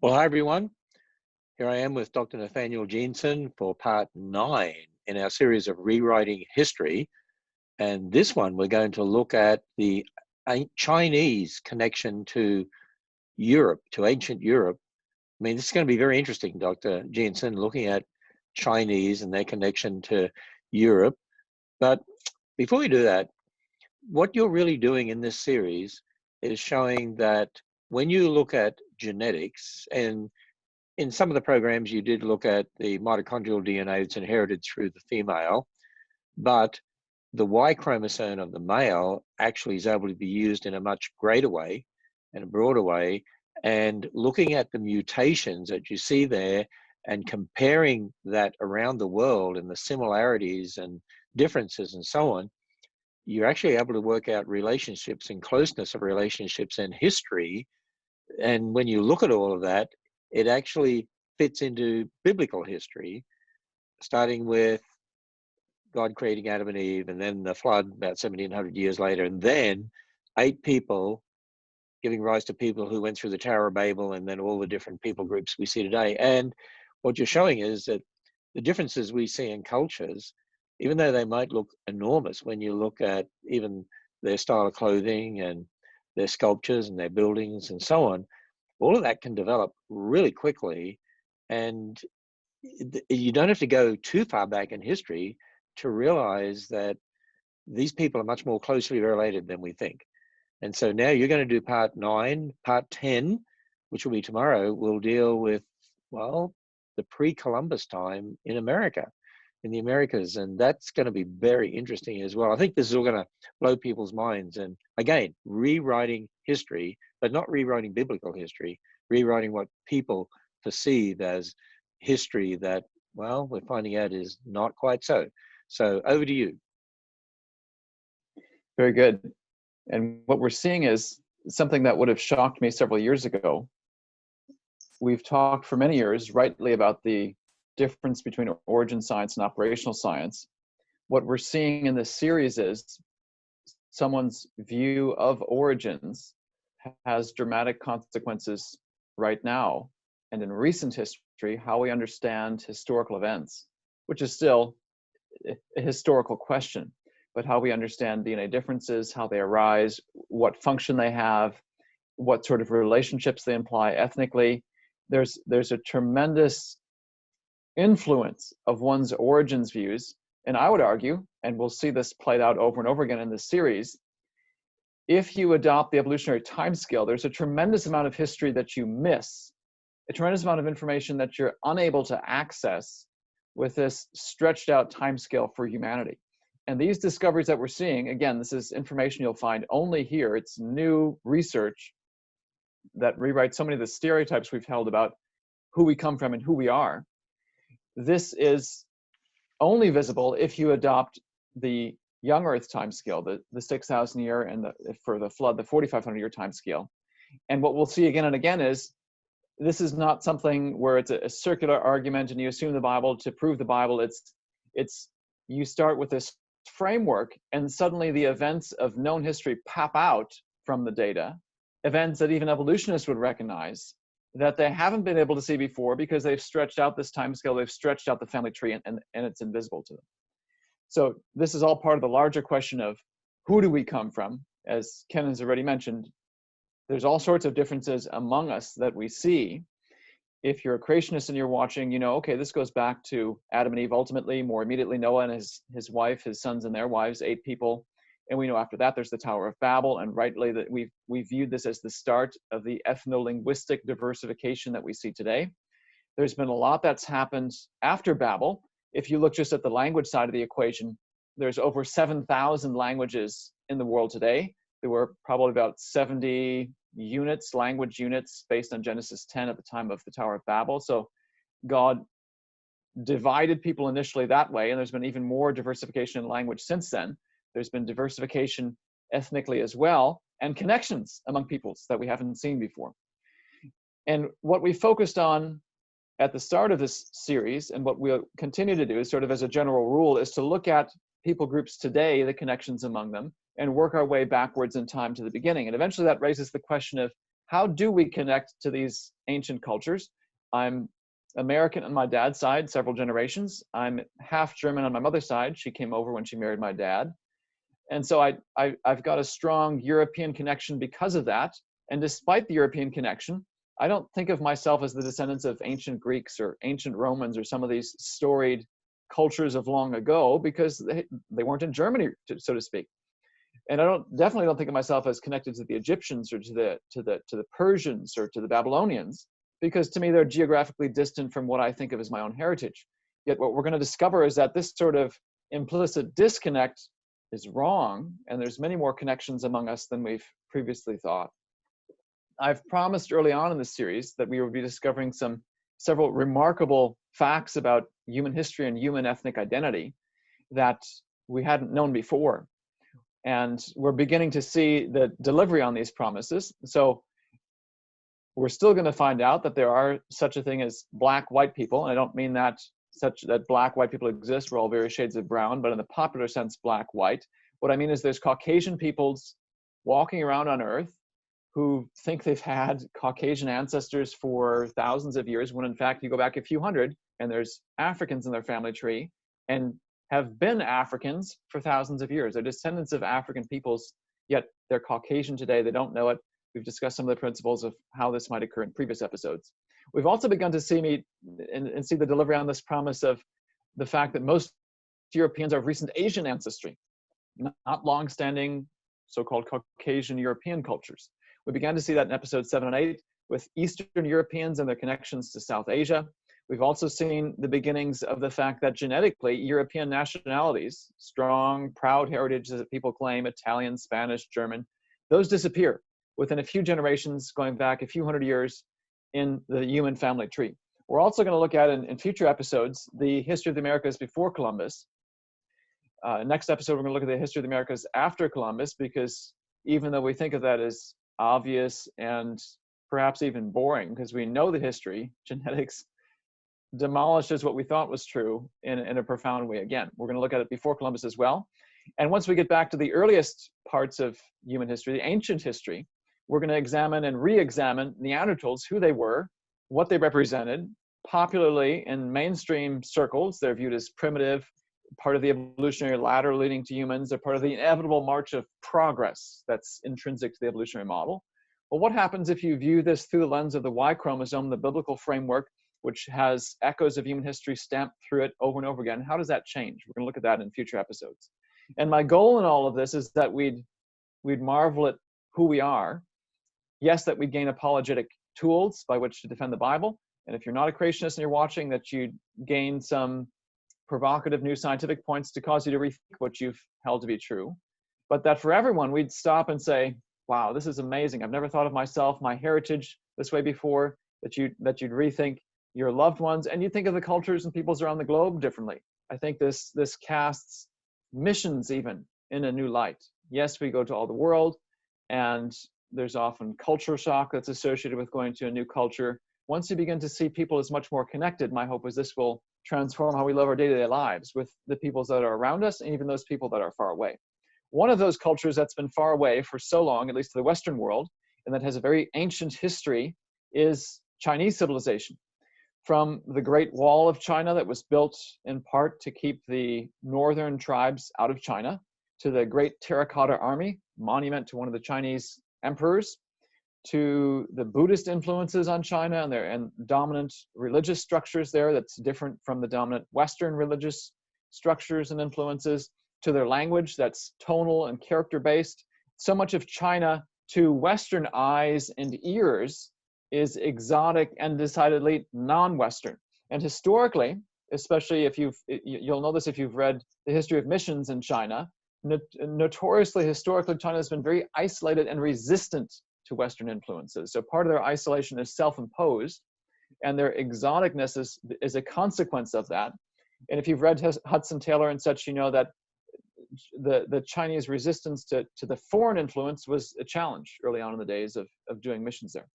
Well, hi everyone. Here I am with Dr. Nathaniel Jeanson for part 9 in our series of rewriting history. And this one, we're going to look at the Chinese connection to Europe, to ancient Europe. I mean, this is going to be very interesting, Dr. Jeanson, looking at Chinese and their connection to Europe. But before we do that, what you're really doing in this series is showing that when you look at genetics, and in some of the programs you did look at the mitochondrial DNA that's inherited through the female, but the Y chromosome of the male actually is able to be used in a much greater way and a broader way. And looking at the mutations that you see there and comparing that around the world and the similarities and differences and so on, you're actually able to work out relationships and closeness of relationships and history. And when you look at all of that, it actually fits into biblical history, starting with God creating Adam and Eve, and then the flood about 1700 years later, and then 8 people giving rise to people who went through the Tower of Babel, and then all the different people groups we see today. And what you're showing is that the differences we see in cultures, even though they might look enormous when you look at even their style of clothing and their sculptures and their buildings and so on, all of that can develop really quickly. And you don't have to go too far back in history to realize that these people are much more closely related than we think. And so now you're going to do part 9, part 10, which will be tomorrow, will deal with, well, the pre-Columbus time in America, in the Americas. And that's going to be very interesting as well. I think this is all going to blow people's minds. And again, rewriting history, but not rewriting biblical history, rewriting what people perceive as history that, well, we're finding out is not quite so. So over to you. Very good. And what we're seeing is something that would have shocked me several years ago. We've talked for many years rightly about the difference between origin science and operational science. What we're seeing in this series is someone's view of origins has dramatic consequences right now and in recent history, how we understand historical events, which is still a historical question, but how we understand DNA differences, how they arise, what function they have, what sort of relationships they imply ethnically. There's a tremendous influence of one's origins views. And I would argue, and we'll see this played out over and over again in this series, if you adopt the evolutionary timescale, there's a tremendous amount of history that you miss, a tremendous amount of information that you're unable to access with this stretched out timescale for humanity. And these discoveries that we're seeing, again, this is information you'll find only here. It's new research that rewrites so many of the stereotypes we've held about who we come from and who we are. This is only visible if you adopt the young Earth timescale, the 6,000 year, and for the flood, the 4,500 year timescale. And what we'll see again and again is this is not something where it's a circular argument and you assume the Bible to prove the Bible. It's you start with this framework and suddenly the events of known history pop out from the data, events that even evolutionists would recognize that they haven't been able to see before because they've stretched out this time scale, they've stretched out the family tree, and it's invisible to them. So this is all part of the larger question of who do we come from? As Ken has already mentioned, there's all sorts of differences among us that we see. If you're a creationist and you're watching, you know, okay, this goes back to Adam and Eve ultimately, more immediately Noah and his wife, his sons and their wives, 8 people. And we know after that there's the Tower of Babel, and rightly that we viewed this as the start of the ethno-linguistic diversification that we see today. There's been a lot that's happened after Babel. If you look just at the language side of the equation, there's over 7,000 languages in the world today. There were probably about 70 units, language units, based on Genesis 10 at the time of the Tower of Babel. So God divided people initially that way, and there's been even more diversification in language since then. There's been diversification ethnically as well, and connections among peoples that we haven't seen before. And what we focused on at the start of this series, and what we'll continue to do is sort of as a general rule, is to look at people groups today, the connections among them, and work our way backwards in time to the beginning. And eventually that raises the question of how do we connect to these ancient cultures? I'm American on my dad's side, several generations. I'm half German on my mother's side. She came over when she married my dad. And so I've got a strong European connection because of that. And despite the European connection, I don't think of myself as the descendants of ancient Greeks or ancient Romans or some of these storied cultures of long ago, because they weren't in Germany, so to speak. And I definitely don't think of myself as connected to the Egyptians or to the Persians or to the Babylonians, because to me they're geographically distant from what I think of as my own heritage. Yet what we're going to discover is that this sort of implicit disconnect is wrong, and there's many more connections among us than we've previously thought. I've promised early on in this series that we will be discovering several remarkable facts about human history and human ethnic identity that we hadn't known before. And we're beginning to see the delivery on these promises. So we're still going to find out that there are such a thing as black white people. And I don't mean that black white people exist. We're all various shades of brown, but in the popular sense, black white. What I mean is there's Caucasian peoples walking around on Earth who think they've had Caucasian ancestors for thousands of years, when in fact you go back a few hundred and there's Africans in their family tree and have been Africans for thousands of years. They're descendants of African peoples, yet they're Caucasian today. They don't know it. We've discussed some of the principles of how this might occur in previous episodes. We've also begun to see see the delivery on this promise of the fact that most Europeans are of recent Asian ancestry, not long-standing so-called Caucasian European cultures. We began to see that in episodes 7 and 8 with Eastern Europeans and their connections to South Asia. We've also seen the beginnings of the fact that genetically European nationalities, strong, proud heritages that people claim, Italian, Spanish, German, those disappear within a few generations, going back a few hundred years in the human family tree. We're also going to look at in future episodes the history of the Americas before Columbus. Next episode, we're going to look at the history of the Americas after Columbus, because even though we think of that as obvious and perhaps even boring, because we know the history, genetics demolishes what we thought was true in a profound way. Again, we're going to look at it before Columbus as well. And once we get back to the earliest parts of human history, the ancient history, we're going to examine and re-examine Neanderthals, who they were, what they represented. Popularly in mainstream circles, they're viewed as primitive, part of the evolutionary ladder leading to humans. They're part of the inevitable march of progress that's intrinsic to the evolutionary model. Well, what happens if you view this through the lens of the Y chromosome, the biblical framework, which has echoes of human history stamped through it over and over again? How does that change? We're going to look at that in future episodes. And my goal in all of this is that we'd marvel at who we are. Yes, that we gain apologetic tools by which to defend the Bible. And if you're not a creationist and you're watching, that you gain some provocative new scientific points to cause you to rethink what you've held to be true. But that for everyone, we'd stop and say, wow, this is amazing. I've never thought of myself, my heritage this way before, that you'd rethink your loved ones, and you think of the cultures and peoples around the globe differently. I think this casts missions even in a new light. Yes, we go to all the world, and there's often culture shock that's associated with going to a new culture. Once you begin to see people as much more connected, my hope is this will transform how we live our day-to-day lives with the peoples that are around us and even those people that are far away. One of those cultures that's been far away for so long, at least to the Western world, and that has a very ancient history, is Chinese civilization. From the Great Wall of China that was built in part to keep the northern tribes out of China, to the Great Terracotta Army, monument to one of the Chinese emperors, to the Buddhist influences on China and dominant religious structures there that's different from the dominant Western religious structures and influences, to their language that's tonal and character-based. So much of China to Western eyes and ears is exotic and decidedly non-Western. And historically, especially if you'll know this if you've read the history of missions in China, notoriously, historically, China has been very isolated and resistant to Western influences. So part of their isolation is self-imposed, and their exoticness is a consequence of that. And if you've read Hudson Taylor and such, you know that the Chinese resistance to the foreign influence was a challenge early on in the days of doing missions there.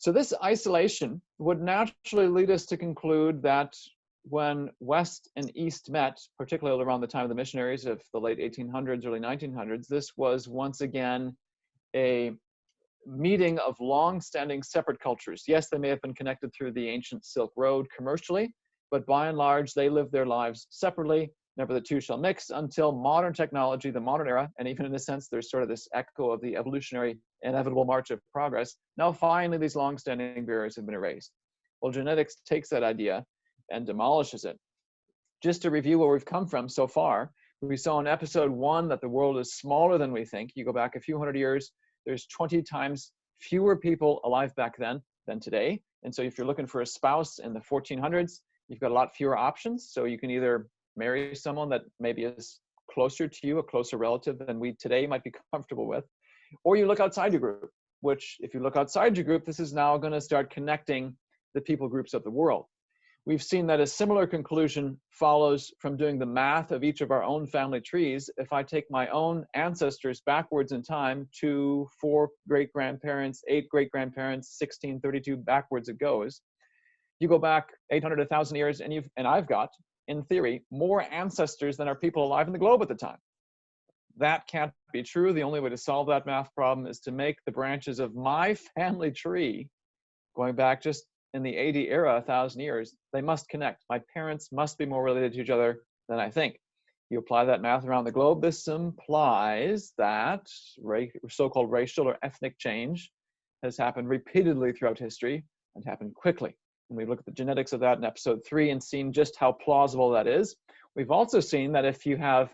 So this isolation would naturally lead us to conclude that when West and East met, particularly around the time of the missionaries of the late 1800s, early 1900s, this was once again a meeting of long-standing separate cultures. Yes, they may have been connected through the ancient Silk Road commercially, but by and large, they live their lives separately. Never the two shall mix until modern technology, the modern era, and even in a sense, there's sort of this echo of the evolutionary inevitable march of progress. Now, finally, these long-standing barriers have been erased. Well, genetics takes that idea and demolishes it. Just to review where we've come from so far, we saw in episode 1 that the world is smaller than we think. You go back a few hundred years, there's 20 times fewer people alive back then than today. And so if you're looking for a spouse in the 1400s, you've got a lot fewer options. So you can either marry someone that maybe is closer to you, a closer relative than we today might be comfortable with, or you look outside your group, which if you look outside your group, this is now going to start connecting the people groups of the world. We've seen that a similar conclusion follows from doing the math of each of our own family trees. If I take my own ancestors backwards in time, 2, 4 great-grandparents, 8 great-grandparents, 1632 backwards it goes. You go back 800, 1,000 years, and I've got, in theory, more ancestors than are people alive in the globe at the time. That can't be true. The only way to solve that math problem is to make the branches of my family tree, going back just in the AD era, 1,000 years, they must connect. My parents must be more related to each other than I think. You apply that math around the globe, this implies that so-called racial or ethnic change has happened repeatedly throughout history and happened quickly. And we've looked at the genetics of that in episode 3 and seen just how plausible that is. We've also seen that if you have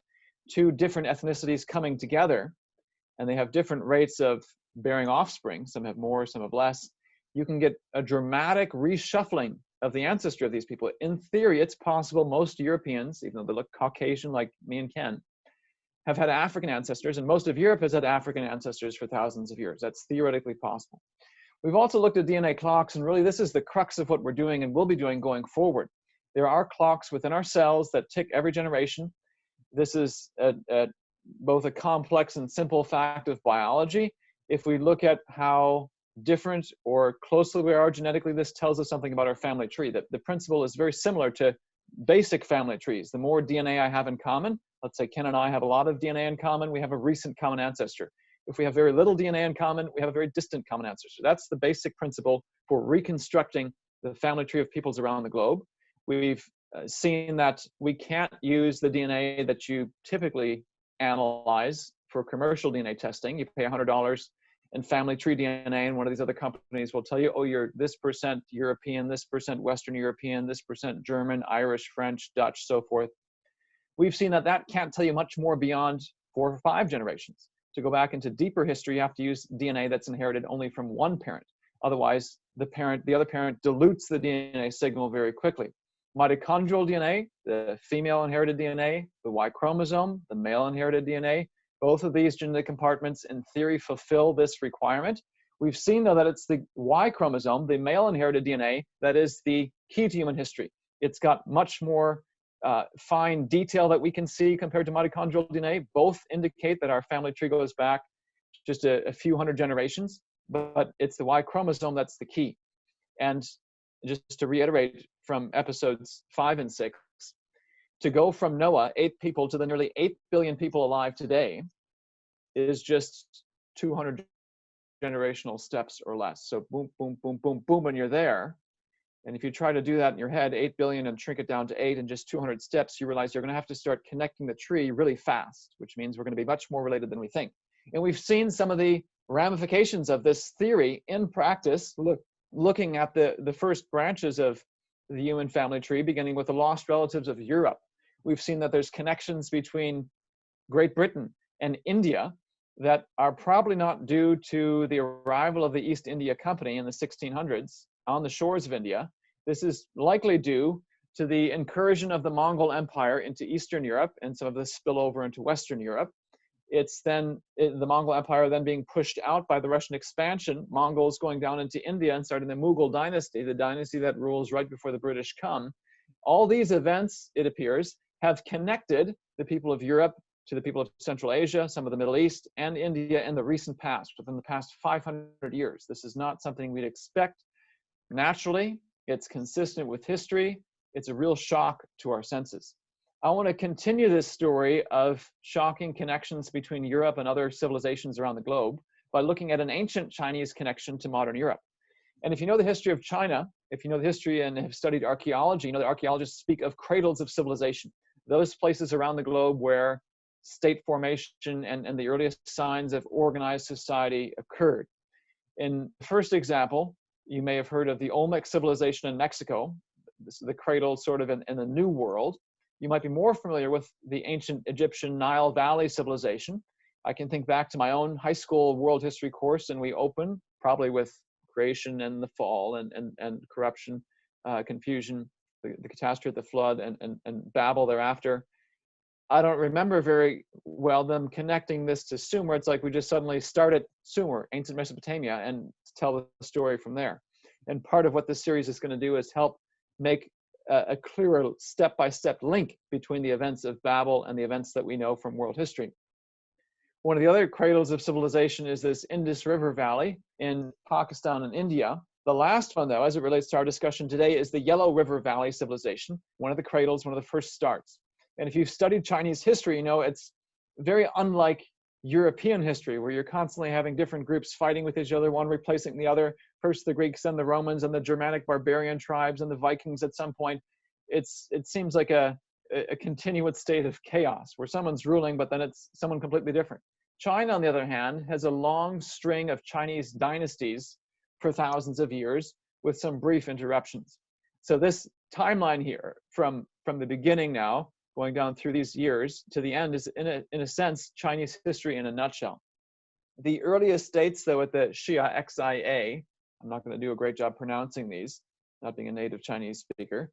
2 different ethnicities coming together and they have different rates of bearing offspring, some have more, some have less, you can get a dramatic reshuffling of the ancestry of these people. In theory, it's possible most Europeans, even though they look Caucasian like me and Ken, have had African ancestors, and most of Europe has had African ancestors for thousands of years. That's theoretically possible. We've also looked at DNA clocks, and really this is the crux of what we're doing and will be doing going forward. There are clocks within our cells that tick every generation. This is both a complex and simple fact of biology. If we look at how different or closely we are genetically, this tells us something about our family tree. That the principle is very similar to basic family trees. The more DNA I have in common, let's say Ken and I have a lot of DNA in common, we have a recent common ancestor. If we have very little DNA in common, we have a very distant common ancestor. That's the basic principle for reconstructing the family tree of peoples around the globe. We've seen that we can't use the DNA that you typically analyze for commercial DNA testing. You pay $100 and family tree DNA, and one of these other companies will tell you, oh, you're this percent European, this percent Western European, this percent German, Irish, French, Dutch, so forth. We've seen that that can't tell you much more beyond 4 or 5 generations. To go back into deeper history, you have to use DNA that's inherited only from one parent. Otherwise, the other parent dilutes the DNA signal very quickly. Mitochondrial DNA, the female inherited DNA, the Y chromosome, the male inherited DNA, both of these genetic compartments in theory fulfill this requirement. We've seen though that it's the Y chromosome, the male inherited DNA, that is the key to human history. It's got much more fine detail that we can see compared to mitochondrial DNA. Both indicate that our family tree goes back just a few hundred generations, but it's the Y chromosome that's the key. And just to reiterate from episodes 5 and 6, to go from Noah, 8 people, to the nearly 8 billion people alive today is just 200 generational steps or less. So boom, boom, boom, boom, boom, and you're there. And if you try to do that in your head, 8 billion and shrink it down to 8 in just 200 steps, you realize you're going to have to start connecting the tree really fast, which means we're going to be much more related than we think. And we've seen some of the ramifications of this theory in practice, looking at the first branches of the human family tree, beginning with the lost relatives of Europe. We've seen that there's connections between Great Britain and India that are probably not due to the arrival of the East India Company in the 1600s on the shores of India. This is likely due to the incursion of the Mongol Empire into Eastern Europe and some of the spillover into Western Europe. It's then the Mongol Empire then being pushed out by the Russian expansion, Mongols going down into India and starting the Mughal dynasty, the dynasty that rules right before the British come. All these events, it appears, have connected the people of Europe to the people of Central Asia, some of the Middle East, and India in the recent past, within the past 500 years. This is not something we'd expect naturally. It's consistent with history. It's a real shock to our senses. I want to continue this story of shocking connections between Europe and other civilizations around the globe by looking at an ancient Chinese connection to modern Europe. And if you know the history of China, if you know the history and have studied archaeology, you know the archaeologists speak of cradles of civilization, those places around the globe where state formation and the earliest signs of organized society occurred. In the first example, you may have heard of the Olmec civilization in Mexico. This is the cradle sort of in the New World. You might be more familiar with the ancient Egyptian Nile Valley civilization. I can think back to my own high school world history course, and we open probably with creation and the fall and corruption, confusion, the catastrophe, the flood, and Babel thereafter. I don't remember very well them connecting this to Sumer. It's like we just suddenly started Sumer, ancient Mesopotamia, and tell the story from there. And part of what this series is going to do is help make a clearer step-by-step link between the events of Babel and the events that we know from world history. One of the other cradles of civilization is this Indus River Valley in Pakistan and India. The last one, though, as it relates to our discussion today, is the Yellow River Valley civilization, one of the cradles, one of the first starts. And if you've studied Chinese history, you know it's very unlike European history, where you're constantly having different groups fighting with each other, one replacing the other. First the Greeks, then the Romans, and the Germanic barbarian tribes, and the Vikings at some point. It seems like a continuous state of chaos, where someone's ruling, but then it's someone completely different. China, on the other hand, has a long string of Chinese dynasties for thousands of years, with some brief interruptions. So this timeline here, from the beginning now, going down through these years to the end, is in a sense Chinese history in a nutshell. The earliest dates, though, at the Xia XIA, I'm not going to do a great job pronouncing these, not being a native Chinese speaker.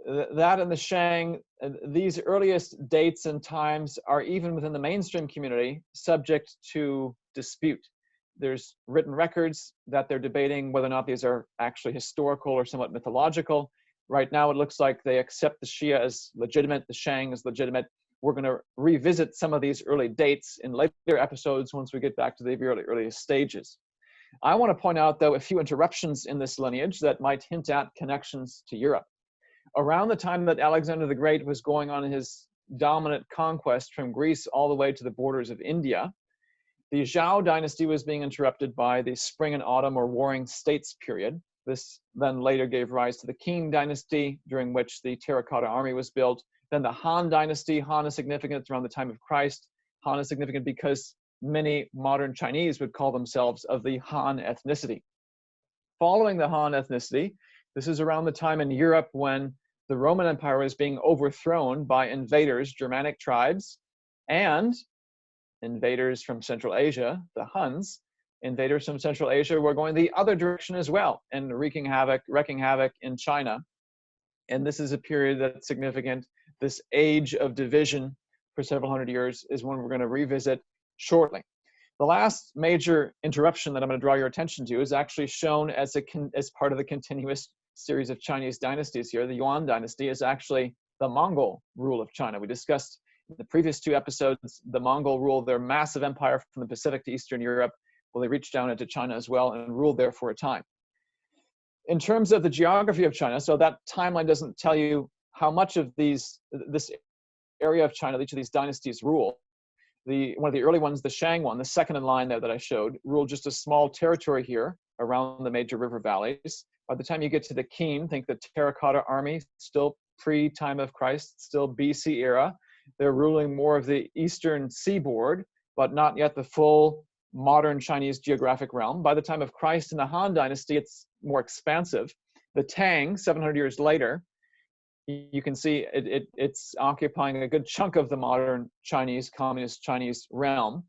That and the Shang, these earliest dates and times are, even within the mainstream community, subject to dispute. There's written records that they're debating whether or not these are actually historical or somewhat mythological. Right now, it looks like they accept the Xia as legitimate, the Shang as legitimate. We're going to revisit some of these early dates in later episodes once we get back to the earliest stages. I want to point out, though, a few interruptions in this lineage that might hint at connections to Europe. Around the time that Alexander the Great was going on his dominant conquest from Greece all the way to the borders of India, the Zhao dynasty was being interrupted by the Spring and Autumn or Warring States period. This then later gave rise to the Qing dynasty, during which the terracotta army was built. Then the Han dynasty. Han is significant around the time of Christ. Han is significant because many modern Chinese would call themselves of the Han ethnicity. Following the Han ethnicity, this is around the time in Europe when the Roman Empire was being overthrown by invaders, Germanic tribes, and invaders from Central Asia, the Huns. Invaders from Central Asia were going the other direction as well and wreaking havoc in China. And this is a period that's significant. This age of division for several hundred years is one we're going to revisit shortly. The last major interruption that I'm going to draw your attention to is actually shown as part of the continuous series of Chinese dynasties here. The Yuan dynasty is actually the Mongol rule of China. We discussed in the previous two episodes the Mongol rule, their massive empire from the Pacific to Eastern Europe. Well, they reached down into China as well and ruled there for a time. In terms of the geography of China, so that timeline doesn't tell you how much of this area of China each of these dynasties rule. One of the early ones, the Shang one, the second in line there that I showed, ruled just a small territory here around the major river valleys. By the time you get to the Qin, think the terracotta army, still pre-time of Christ, still BC era. They're ruling more of the eastern seaboard, but not yet the full modern Chinese geographic realm. By the time of Christ in the Han dynasty, it's more expansive. The Tang, 700 years later, you can see it's occupying a good chunk of the modern Chinese, communist Chinese realm.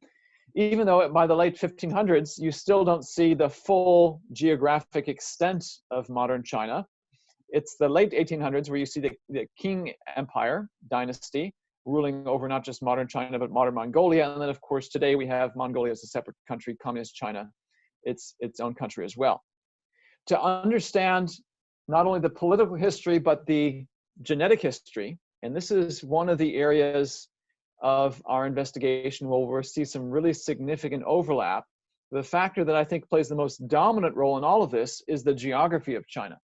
Even though by the late 1500s, you still don't see the full geographic extent of modern China. It's the late 1800s where you see the Qing Empire dynasty ruling over not just modern China, but modern Mongolia. And then, of course, today we have Mongolia as a separate country, communist China, its own country as well. To understand not only the political history, but the genetic history, and this is one of the areas of our investigation where we'll see some really significant overlap. The factor that I think plays the most dominant role in all of this is the geography of China.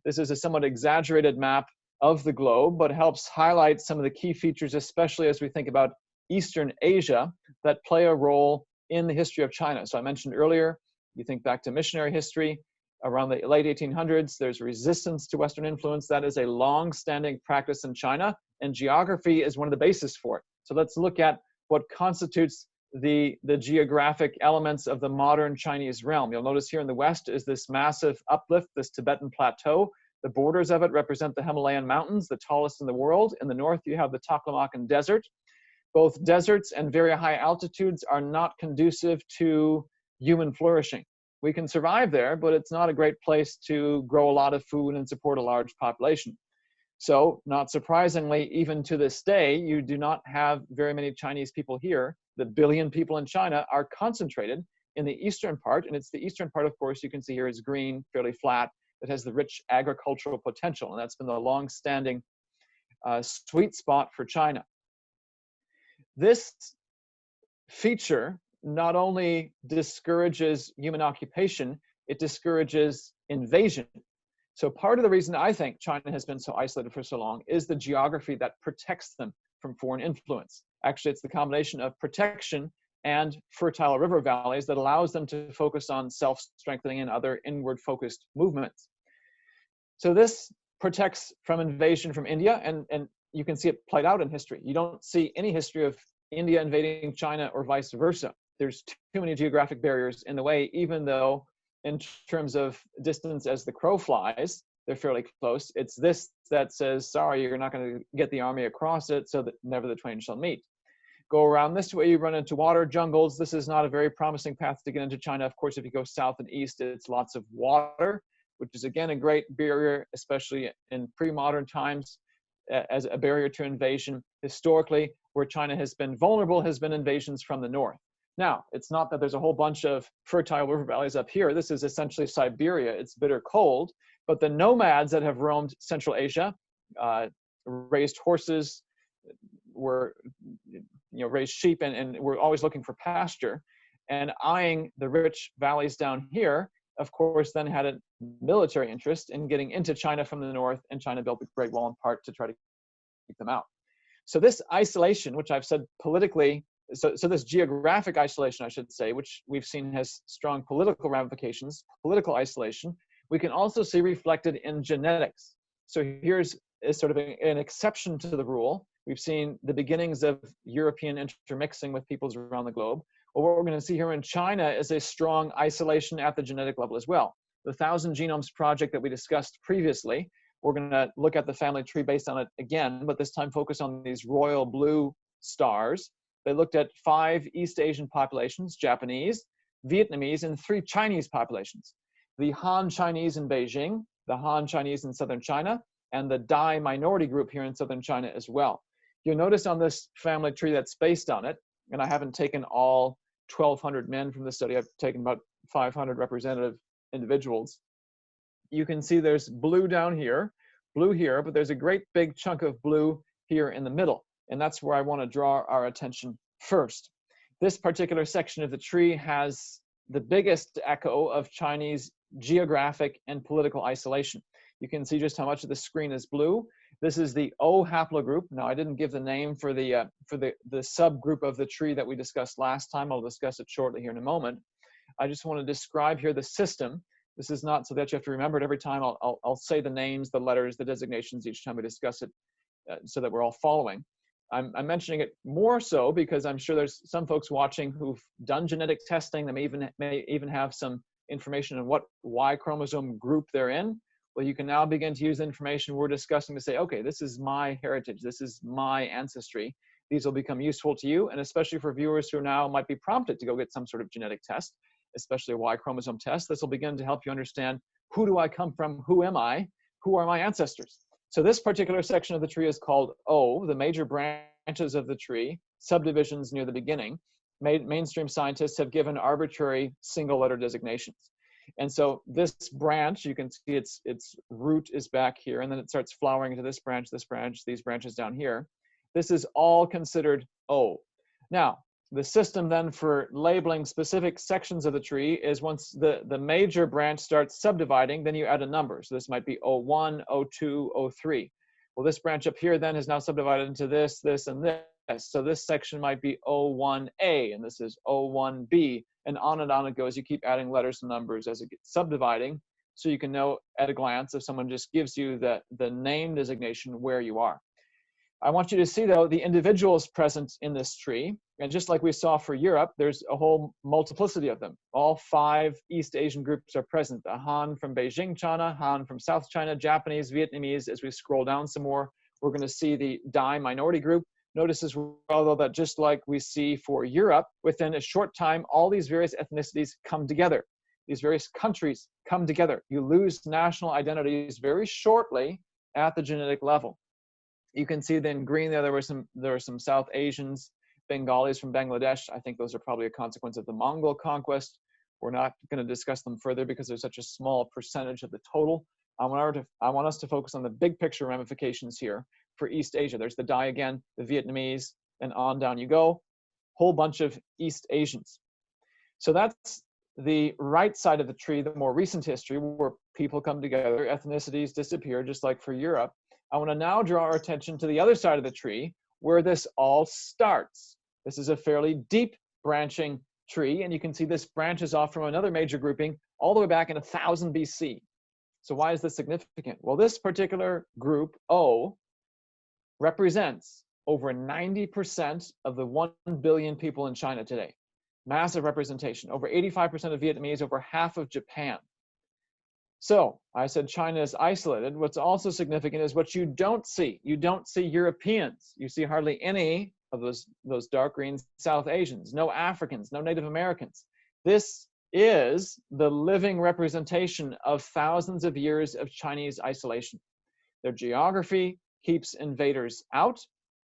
This is a somewhat exaggerated map of the globe, but helps highlight some of the key features, especially as we think about Eastern Asia, that play a role in the history of China. So I mentioned earlier, you think back to missionary history, around the late 1800s, there's resistance to Western influence. That is a long-standing practice in China, and geography is one of the bases for it. So let's look at what constitutes the geographic elements of the modern Chinese realm. You'll notice here in the west is this massive uplift, this Tibetan plateau. The borders of it represent the Himalayan mountains, the tallest in the world. In the north, you have the Taklamakan Desert. Both deserts and very high altitudes are not conducive to human flourishing. We can survive there, but it's not a great place to grow a lot of food and support a large population. So, not surprisingly, even to this day, you do not have very many Chinese people here. The billion people in China are concentrated in the eastern part, and it's the eastern part, of course, you can see here is green, fairly flat. It has the rich agricultural potential, and that's been the long-standing sweet spot for China. This feature not only discourages human occupation, it discourages invasion. So part of the reason I think China has been so isolated for so long is the geography that protects them from foreign influence. Actually, it's the combination of protection and fertile river valleys that allows them to focus on self-strengthening and other inward-focused movements. So this protects from invasion from India, and you can see it played out in history. You don't see any history of India invading China or vice versa. There's too many geographic barriers in the way, even though in terms of distance as the crow flies, they're fairly close. It's this that says, sorry, you're not going to get the army across it, so that never the twain shall meet. Go around this way, you run into water jungles. This is not a very promising path to get into China. Of course, if you go south and east, it's lots of water, which is again a great barrier, especially in pre-modern times, as a barrier to invasion. Historically, where China has been vulnerable has been invasions from the north. Now, it's not that there's a whole bunch of fertile river valleys up here. This is essentially Siberia. It's bitter cold, but the nomads that have roamed Central Asia, raised horses, raised sheep, and were always looking for pasture, and eyeing the rich valleys down here, of course, then had a military interest in getting into China from the north, and China built the Great Wall in part to try to keep them out. So this isolation, which I've said politically, so this geographic isolation, I should say, which we've seen has strong political ramifications, political isolation, we can also see reflected in genetics. So here's sort of an exception to the rule. We've seen the beginnings of European intermixing with peoples around the globe. Well, what we're going to see here in China is a strong isolation at the genetic level as well. The 1,000 Genomes Project that we discussed previously, we're going to look at the family tree based on it again, but this time focus on these royal blue stars. They looked at 5 East Asian populations, Japanese, Vietnamese, and 3 Chinese populations. The Han Chinese in Beijing, the Han Chinese in southern China, and the Dai minority group here in southern China as well. You'll notice on this family tree that's based on it, and I haven't taken all 1,200 men from the study, I've taken about 500 representative individuals. You can see there's blue down here, blue here, but there's a great big chunk of blue here in the middle. And that's where I want to draw our attention first. This particular section of the tree has the biggest echo of Chinese geographic and political isolation. You can see just how much of the screen is blue. This is the O haplogroup. Now, I didn't give the name for the subgroup of the tree that we discussed last time. I'll discuss it shortly here in a moment. I just want to describe here the system. This is not so that you have to remember it every time. I'll say the names, the letters, the designations each time we discuss it so that we're all following. I'm mentioning it more so because I'm sure there's some folks watching who've done genetic testing. They may even have some information on what Y chromosome group they're in. Well, you can now begin to use the information we're discussing to say, okay, this is my heritage. This is my ancestry. These will become useful to you, and especially for viewers who now might be prompted to go get some sort of genetic test, especially a Y chromosome test. This will begin to help you understand, who do I come from? Who am I? Who are my ancestors? So this particular section of the tree is called O, the major branches of the tree, subdivisions near the beginning. Mainstream scientists have given arbitrary single letter designations. And so this branch, you can see its root is back here, and then it starts flowering into this branch, these branches down here. This is all considered O. Now, the system then for labeling specific sections of the tree is once the major branch starts subdividing, then you add a number. So this might be O1, O2, O3. Well, this branch up here then is now subdivided into this, this, and this. So this section might be O1A, and this is O1B, and on it goes. You keep adding letters and numbers as it gets subdividing, so you can know at a glance if someone just gives you the name designation where you are. I want you to see, though, the individuals present in this tree. And just like we saw for Europe, there's a whole multiplicity of them. All 5 East Asian groups are present. The Han from Beijing, China, Han from South China, Japanese, Vietnamese. As we scroll down some more, we're going to see the Dai minority group. Notice as well, though, that just like we see for Europe, within a short time, all these various ethnicities come together. These various countries come together. You lose national identities very shortly at the genetic level. You can see then green there were some South Asians, Bengalis from Bangladesh. I think those are probably a consequence of the Mongol conquest. We're not going to discuss them further because they're such a small percentage of the total. I want us to focus on the big picture ramifications here for East Asia. There's the Dai again, the Vietnamese, and on down you go. Whole bunch of East Asians. So that's the right side of the tree, the more recent history, where people come together, ethnicities disappear, just like for Europe. I want to now draw our attention to the other side of the tree, where this all starts. This is a fairly deep branching tree, and you can see this branches off from another major grouping all the way back in 1000 BC. So why is this significant? Well, this particular group, O, represents over 90% of the 1 billion people in China today. Massive representation, over 85% of Vietnamese, over half of Japan. So I said China is isolated. What's also significant is what you don't see. You don't see Europeans. You see hardly any of those dark green South Asians, no Africans, no Native Americans. This is the living representation of thousands of years of Chinese isolation. Their geography keeps invaders out.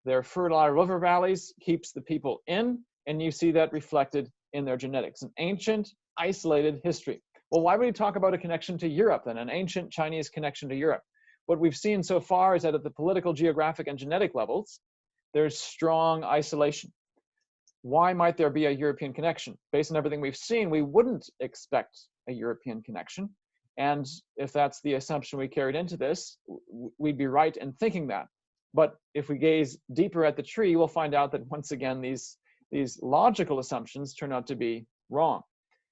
Their fertile river valleys keeps the people in, and you see that reflected in their genetics. An ancient, isolated history. Well, why would we talk about a connection to Europe then, an ancient Chinese connection to Europe? What we've seen so far is that at the political, geographic, and genetic levels, there's strong isolation. Why might there be a European connection? Based on everything we've seen, we wouldn't expect a European connection. And if that's the assumption we carried into this, we'd be right in thinking that. But if we gaze deeper at the tree, we'll find out that once again, these logical assumptions turn out to be wrong.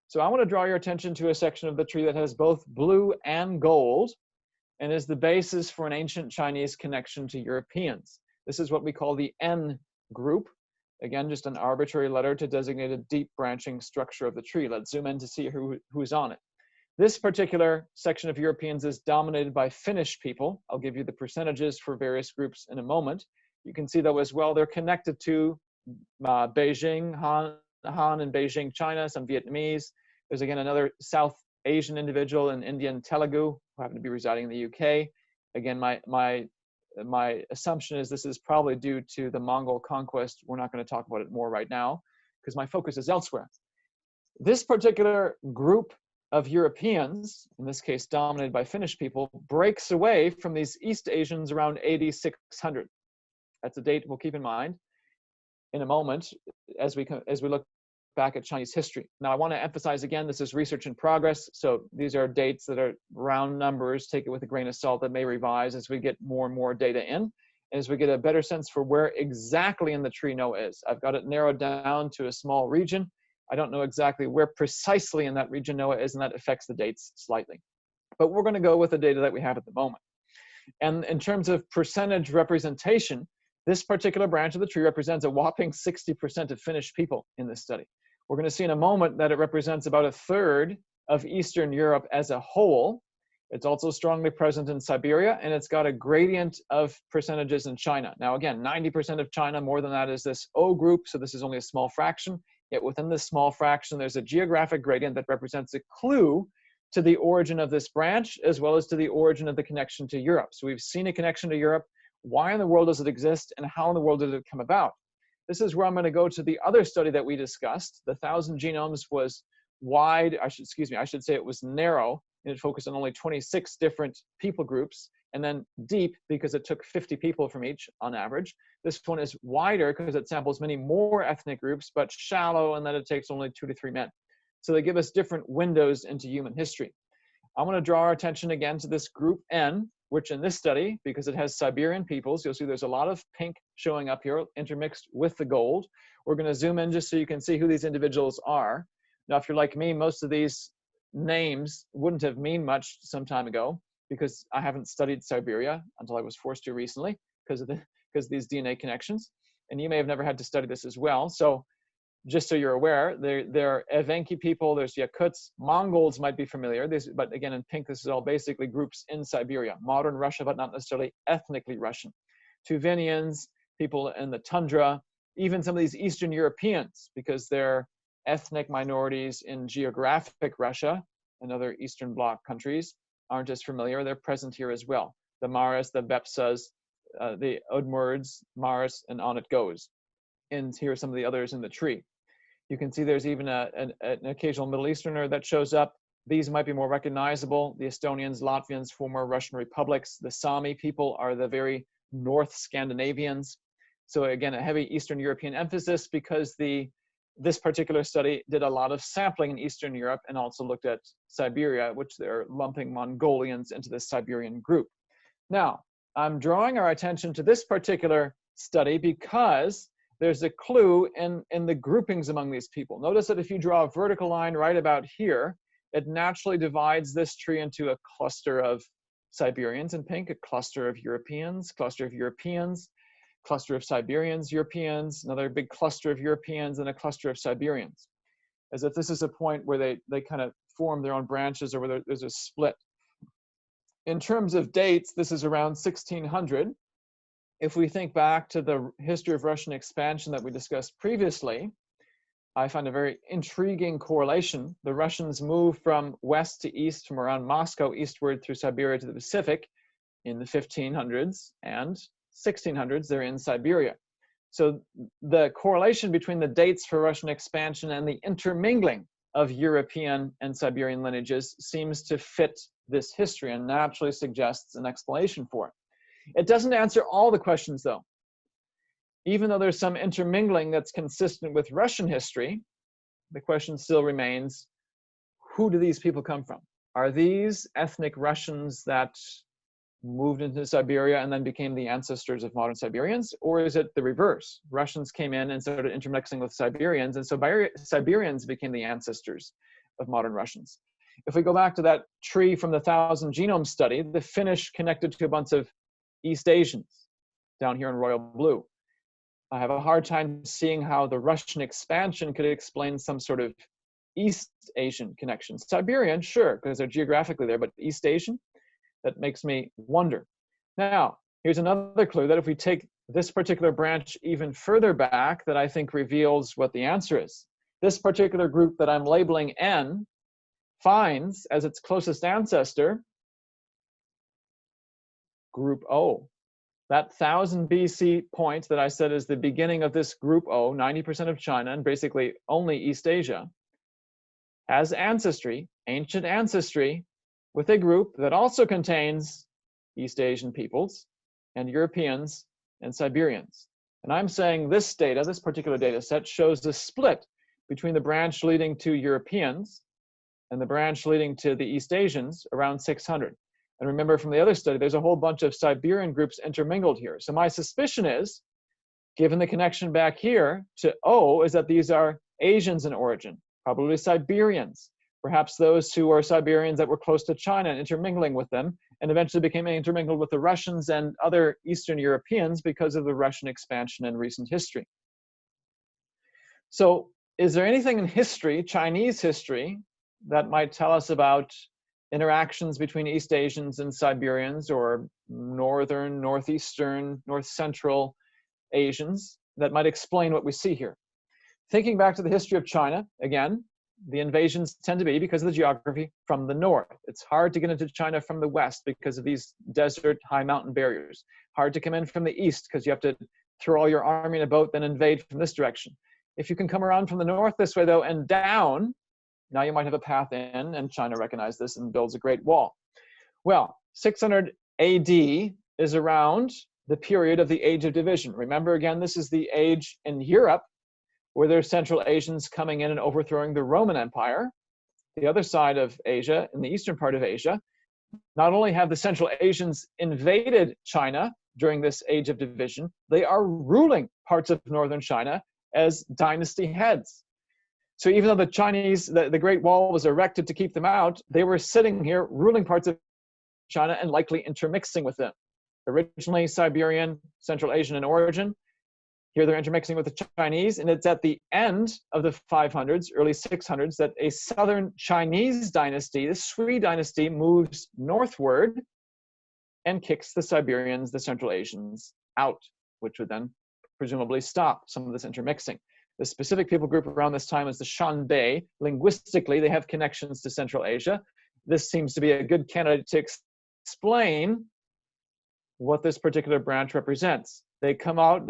So I want to draw your attention to a section of the tree that has both blue and gold and is the basis for an ancient Chinese connection to Europeans. This is what we call the N group. Again, just an arbitrary letter to designate a deep branching structure of the tree. Let's zoom in to see who's on it. This particular section of Europeans is dominated by Finnish people. I'll give you the percentages for various groups in a moment. You can see though as well, they're connected to Beijing, Han in Beijing, China, some Vietnamese. There's again another South Asian individual, an Indian Telugu, who happen to be residing in the UK. Again, my assumption is this is probably due to the Mongol conquest. We're not going to talk about it more right now because my focus is elsewhere. This particular group of Europeans, in this case dominated by Finnish people, breaks away from these East Asians around AD 600. That's a date we'll keep in mind in a moment as we look back at Chinese history. Now, I want to emphasize again, this is research in progress. So these are dates that are round numbers. Take it with a grain of salt that may revise as we get more and more data in, and as we get a better sense for where exactly in the tree Noah is. I've got it narrowed down to a small region. I don't know exactly where precisely in that region Noah is, and that affects the dates slightly. But we're going to go with the data that we have at the moment. And in terms of percentage representation, this particular branch of the tree represents a whopping 60% of Finnish people in this study. We're going to see in a moment that it represents about 1/3 of Eastern Europe as a whole. It's also strongly present in Siberia, and it's got a gradient of percentages in China. Now, again, 90% of China, more than that is this O group, so this is only a small fraction. Yet within this small fraction, there's a geographic gradient that represents a clue to the origin of this branch, as well as to the origin of the connection to Europe. So we've seen a connection to Europe. Why in the world does it exist, and how in the world did it come about? This is where I'm going to go to the other study that we discussed. The 1,000 genomes was wide, I should say it was narrow, and it focused on only 26 different people groups, and then deep because it took 50 people from each on average. This one is wider because it samples many more ethnic groups, but shallow in that it takes only 2 to 3 men. So they give us different windows into human history. I want to draw our attention again to this group N, which in this study, because it has Siberian peoples, you'll see there's a lot of pink showing up here intermixed with the gold. We're going to zoom in just so you can see who these individuals are. Now, if you're like me, most of these names wouldn't have mean much some time ago, because I haven't studied Siberia until I was forced to recently because of these DNA connections. And you may have never had to study this as well. So just so you're aware, there are Evenki people, there's Yakuts, Mongols might be familiar, but again, in pink, this is all basically groups in Siberia, modern Russia, but not necessarily ethnically Russian. Tuvinians, people in the tundra, even some of these Eastern Europeans, because they're ethnic minorities in geographic Russia and other Eastern Bloc countries, aren't as familiar. They're present here as well. The Maras, the Bepsas, the Udmurds, Maras, and on it goes. And here are some of the others in the tree. You can see there's even an occasional Middle Easterner that shows up. These might be more recognizable. The Estonians, Latvians, former Russian republics. The Sami people are the very North Scandinavians. So again, a heavy Eastern European emphasis because this particular study did a lot of sampling in Eastern Europe and also looked at Siberia, which they're lumping Mongolians into the Siberian group. Now, I'm drawing our attention to this particular study because there's a clue in the groupings among these people. Notice that if you draw a vertical line right about here, it naturally divides this tree into a cluster of Siberians in pink, a cluster of Europeans, cluster of Siberians, Europeans, another big cluster of Europeans, and a cluster of Siberians. As if this is a point where they kind of form their own branches or where there's a split. In terms of dates, this is around 1600. If we think back to the history of Russian expansion that we discussed previously, I find a very intriguing correlation. The Russians moved from west to east, from around Moscow eastward through Siberia to the Pacific in the 1500s, and 1600s, they're in Siberia. So the correlation between the dates for Russian expansion and the intermingling of European and Siberian lineages seems to fit this history and naturally suggests an explanation for it. It doesn't answer all the questions, though. Even though there's some intermingling that's consistent with Russian history, the question still remains, who do these people come from? Are these ethnic Russians that moved into Siberia and then became the ancestors of modern Siberians? Or is it the reverse? Russians came in and started intermixing with Siberians, and so Siberians became the ancestors of modern Russians. If we go back to that tree from the 1,000 Genome Study, the Finnish connected to a bunch of East Asians down here in royal blue. I have a hard time seeing how the Russian expansion could explain some sort of East Asian connection. Siberian, sure, because they're geographically there, but East Asian, that makes me wonder. Now, here's another clue that if we take this particular branch even further back, that I think reveals what the answer is. This particular group that I'm labeling N finds as its closest ancestor group O. That 1000 BC point that I said is the beginning of this group O, 90% of China and basically only East Asia, has ancestry, ancient ancestry, with a group that also contains East Asian peoples and Europeans and Siberians. And I'm saying this data, this particular data set, shows the split between the branch leading to Europeans and the branch leading to the East Asians around 600. And remember from the other study, there's a whole bunch of Siberian groups intermingled here. So my suspicion is, given the connection back here to O, is that these are Asians in origin, probably Siberians, perhaps those who are Siberians that were close to China and intermingling with them, and eventually became intermingled with the Russians and other Eastern Europeans because of the Russian expansion in recent history. So is there anything in history, Chinese history, that might tell us about interactions between East Asians and Siberians, or northern, northeastern, north central Asians, that might explain what we see here? Thinking back to the history of China, again, the invasions tend to be, because of the geography, from the north. It's hard to get into China from the west because of these desert high mountain barriers. Hard to come in from the east because you have to throw all your army in a boat, then invade from this direction. If you can come around from the north this way, though, and down, now you might have a path in, and China recognized this and builds a great wall. Well, 600 AD is around the period of the Age of Division. Remember, again, this is the age in Europe where there's Central Asians coming in and overthrowing the Roman Empire. The other side of Asia, in the eastern part of Asia, not only have the Central Asians invaded China during this age of division, they are ruling parts of northern China as dynasty heads. So even though the Chinese, the Great Wall was erected to keep them out, they were sitting here ruling parts of China and likely intermixing with them. Originally Siberian, Central Asian in origin. Here they're intermixing with the Chinese, and it's at the end of the 500s, early 600s, that a southern Chinese dynasty, the Sui dynasty, moves northward and kicks the Siberians, the Central Asians, out, which would then presumably stop some of this intermixing. The specific people group around this time is the Shanbei. Linguistically, they have connections to Central Asia. This seems to be a good candidate to explain what this particular branch represents. They come out,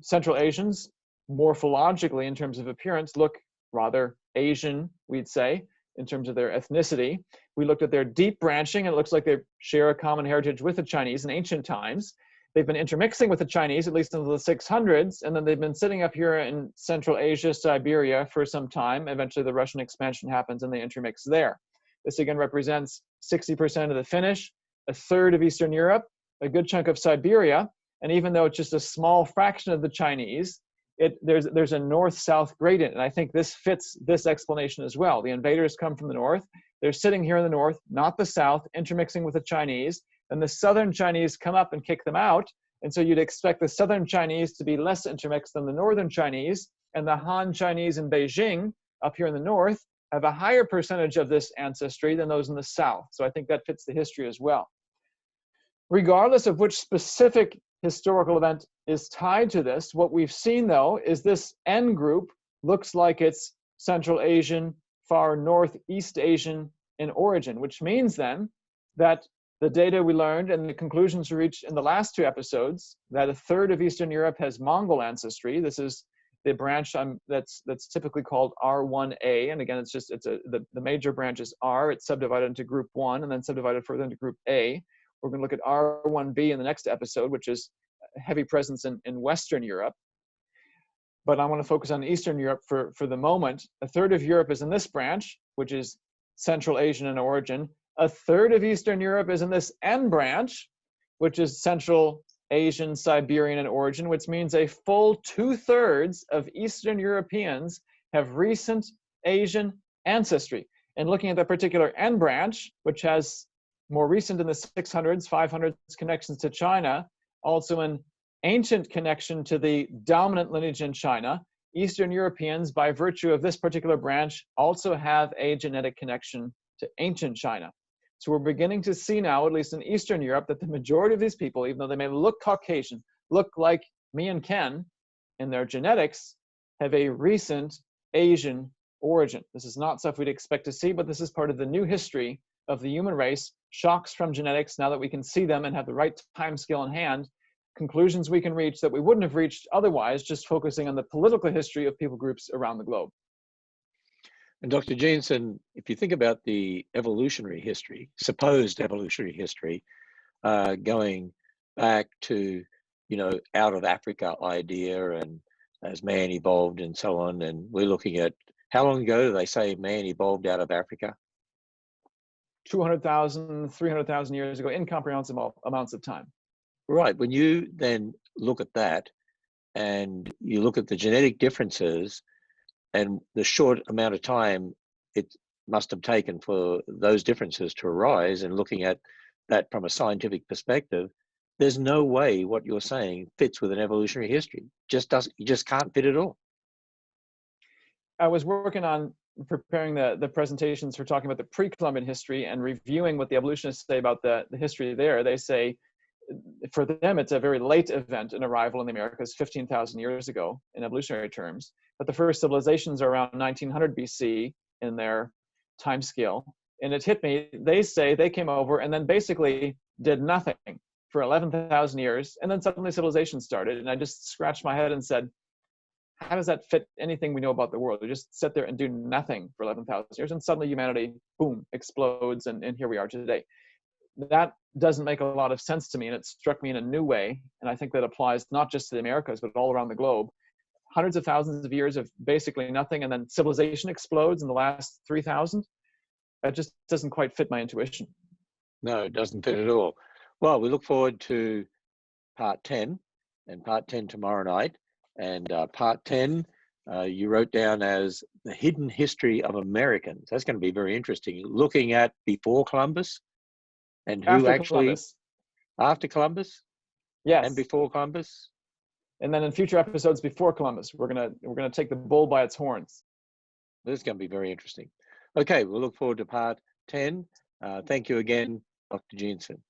Central Asians, morphologically in terms of appearance, look rather Asian, we'd say, in terms of their ethnicity. We looked at their deep branching, and it looks like they share a common heritage with the Chinese in ancient times. They've been intermixing with the Chinese, at least until the 600s, and then they've been sitting up here in Central Asia, Siberia, for some time. Eventually, the Russian expansion happens, and they intermix there. This again represents 60% of the Finnish, a third of Eastern Europe, a good chunk of Siberia, and even though it's just a small fraction of the Chinese, there's a north-south gradient, and I think this fits this explanation as well. The invaders come from the north. They're sitting here in the north, not the south, intermixing with the Chinese, and the southern Chinese come up and kick them out, and so you'd expect the southern Chinese to be less intermixed than the northern Chinese, and the Han Chinese in Beijing, up here in the north, have a higher percentage of this ancestry than those in the south. So I think that fits the history as well. Regardless of which specific historical event is tied to this, what we've seen though is this N group looks like it's Central Asian, far Northeast Asian in origin, which means then that the data we learned and the conclusions we reached in the last two episodes, that a third of Eastern Europe has Mongol ancestry. This is the branch that's typically called R1A, and again, the major branch is R. It's subdivided into Group 1 and then subdivided further into Group A. We're going to look at R1B in the next episode, which is a heavy presence in Western Europe. But I want to focus on Eastern Europe for the moment. A third of Europe is in this branch, which is Central Asian in origin. A third of Eastern Europe is in this N branch, which is Central Asian, Siberian in origin, which means a full 2/3 of Eastern Europeans have recent Asian ancestry. And looking at that particular N branch, which has more recent in the 600s, 500s connections to China, also an ancient connection to the dominant lineage in China, Eastern Europeans, by virtue of this particular branch, also have a genetic connection to ancient China. So we're beginning to see now, at least in Eastern Europe, that the majority of these people, even though they may look Caucasian, look like me and Ken, in their genetics, have a recent Asian origin. This is not stuff we'd expect to see, but this is part of the new history of the human race, shocks from genetics, now that we can see them and have the right time scale in hand, conclusions we can reach that we wouldn't have reached otherwise, just focusing on the political history of people groups around the globe. And Dr. Jeanson, if you think about the evolutionary history, supposed evolutionary history, going back to, out of Africa idea and as man evolved and so on, and we're looking at, how long ago do they say man evolved out of Africa? 200,000, 300,000 years ago, incomprehensible amounts of time. Right. When you then look at that and you look at the genetic differences and the short amount of time it must have taken for those differences to arise, and looking at that from a scientific perspective, there's no way what you're saying fits with an evolutionary history. You just can't fit at all. I was working on preparing the presentations for talking about the pre-Columbian history and reviewing what the evolutionists say about the history there. They say, for them, it's a very late event, an arrival in the Americas 15,000 years ago in evolutionary terms. But the first civilizations are around 1900 BC in their time scale. And it hit me, they say they came over and then basically did nothing for 11,000 years. And then suddenly civilization started. And I just scratched my head and said, how does that fit anything we know about the world? We just sit there and do nothing for 11,000 years. And suddenly humanity, boom, explodes. And here we are today. That doesn't make a lot of sense to me, and it struck me in a new way. And I think that applies not just to the Americas, but all around the globe. Hundreds of thousands of years of basically nothing, and then civilization explodes in the last 3,000. That just doesn't quite fit my intuition. No, it doesn't fit at all. Well, we look forward to part 10 and part 10 tomorrow night. And part 10, you wrote down as the hidden history of Americans. That's going to be very interesting. Looking at before Columbus and who After actually, Columbus. after Columbus and Yes. before Columbus. And then in future episodes before Columbus, we're gonna take the bull by its horns. This is going to be very interesting. Okay, we'll look forward to part 10. Thank you again, Dr. Jeanson.